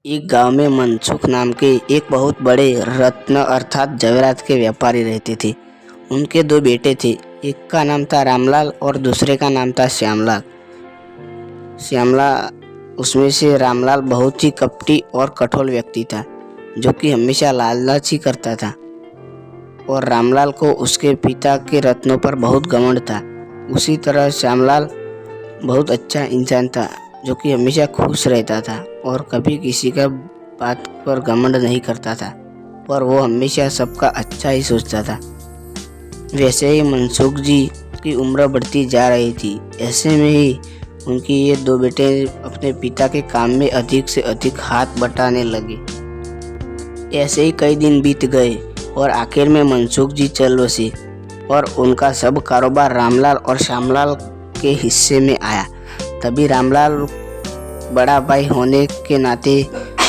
एक गांव में मनसुख नाम के एक बहुत बड़े रत्न अर्थात जवेरात के व्यापारी रहते थे। उनके दो बेटे थे, एक का नाम था रामलाल और दूसरे का नाम था श्यामलाल। श्यामलाल उसमें से रामलाल बहुत ही कपटी और कठोर व्यक्ति था, जो कि हमेशा लालच ही करता था। और रामलाल को उसके पिता के रत्नों पर बहुत घमंड था। उसी तरह श्यामलाल बहुत अच्छा इंसान था, जो कि हमेशा खुश रहता था और कभी किसी का बात पर घमंड नहीं करता था, पर वो हमेशा सबका अच्छा ही सोचता था। वैसे ही मनसुख जी की उम्र बढ़ती जा रही थी। ऐसे में ही उनकी ये दो बेटे अपने पिता के काम में अधिक से अधिक हाथ बटाने लगे। ऐसे ही कई दिन बीत गए और आखिर में मनसुख जी चल बसे और उनका सब कारोबार रामलाल और श्यामलाल के हिस्से में आया। तभी रामलाल बड़ा भाई होने के नाते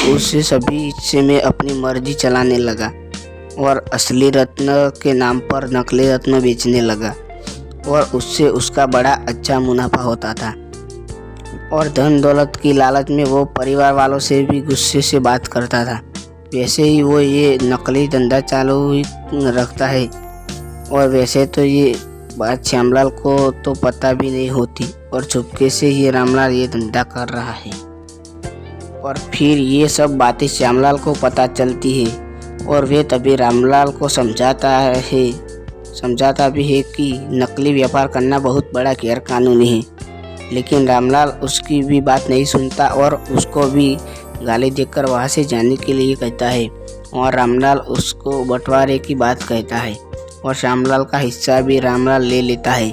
उसे सभी हिस्से में अपनी मर्जी चलाने लगा और असली रत्न के नाम पर नकली रत्न बेचने लगा और उससे उसका बड़ा अच्छा मुनाफा होता था। और धन दौलत की लालच में वो परिवार वालों से भी गुस्से से बात करता था। वैसे ही वो ये नकली धंधा चालू ही रखता है और वैसे तो ये बात श्यामलाल को तो पता भी नहीं होती और चुपके से ये रामलाल ये धंधा कर रहा है। और फिर ये सब बातें श्यामलाल को पता चलती है और वे तभी रामलाल को समझाता भी है कि नकली व्यापार करना बहुत बड़ा गैर कानूनी है। लेकिन रामलाल उसकी भी बात नहीं सुनता और उसको भी गाली देकर वहाँ से जाने के लिए कहता है। और रामलाल उसको बंटवारे की बात कहता है और श्यामलाल का हिस्सा भी रामलाल ले लेता है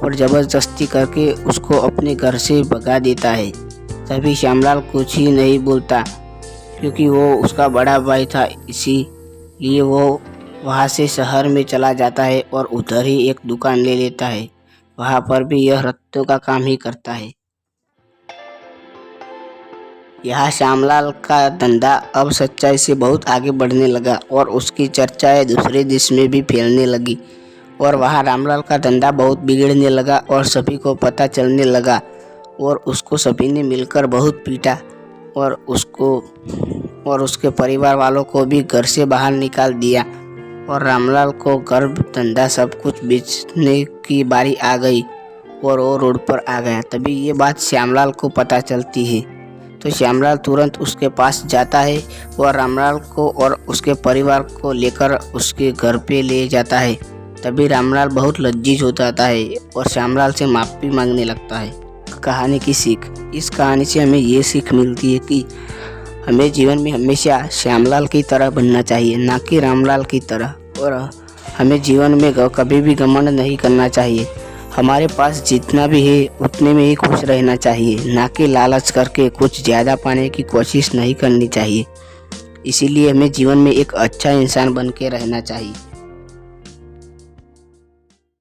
और ज़बरदस्ती करके उसको अपने घर से भगा देता है। तभी श्यामलाल कुछ ही नहीं बोलता, क्योंकि वो उसका बड़ा भाई था। इसीलिए वो वहाँ से शहर में चला जाता है और उधर ही एक दुकान ले लेता है। वहाँ पर भी यह रत्नों का काम ही करता है। यहाँ श्यामलाल का धंधा अब सच्चाई से बहुत आगे बढ़ने लगा और उसकी चर्चाएं दूसरे देश में भी फैलने लगी। और वहाँ रामलाल का धंधा बहुत बिगड़ने लगा और सभी को पता चलने लगा और उसको सभी ने मिलकर बहुत पीटा और उसके परिवार वालों को भी घर से बाहर निकाल दिया। और रामलाल को घर धंधा सब कुछ बेचने की बारी आ गई और वो रोड पर आ गया। तभी ये बात श्यामलाल को पता चलती है, तो श्यामलाल तुरंत उसके पास जाता है और रामलाल को और उसके परिवार को लेकर उसके घर पे ले जाता है। तभी रामलाल बहुत लज्जित हो जाता है और श्यामलाल से माफ़ी मांगने लगता है। कहानी की सीख, इस कहानी से हमें ये सीख मिलती है कि हमें जीवन में हमेशा श्यामलाल की तरह बनना चाहिए, ना कि रामलाल की तरह। और हमें जीवन में कभी भी घमंड नहीं करना चाहिए। हमारे पास जितना भी है उतने में ही खुश रहना चाहिए, ना कि लालच करके कुछ ज़्यादा पाने की कोशिश नहीं करनी चाहिए। इसीलिए हमें जीवन में एक अच्छा इंसान बन के रहना चाहिए।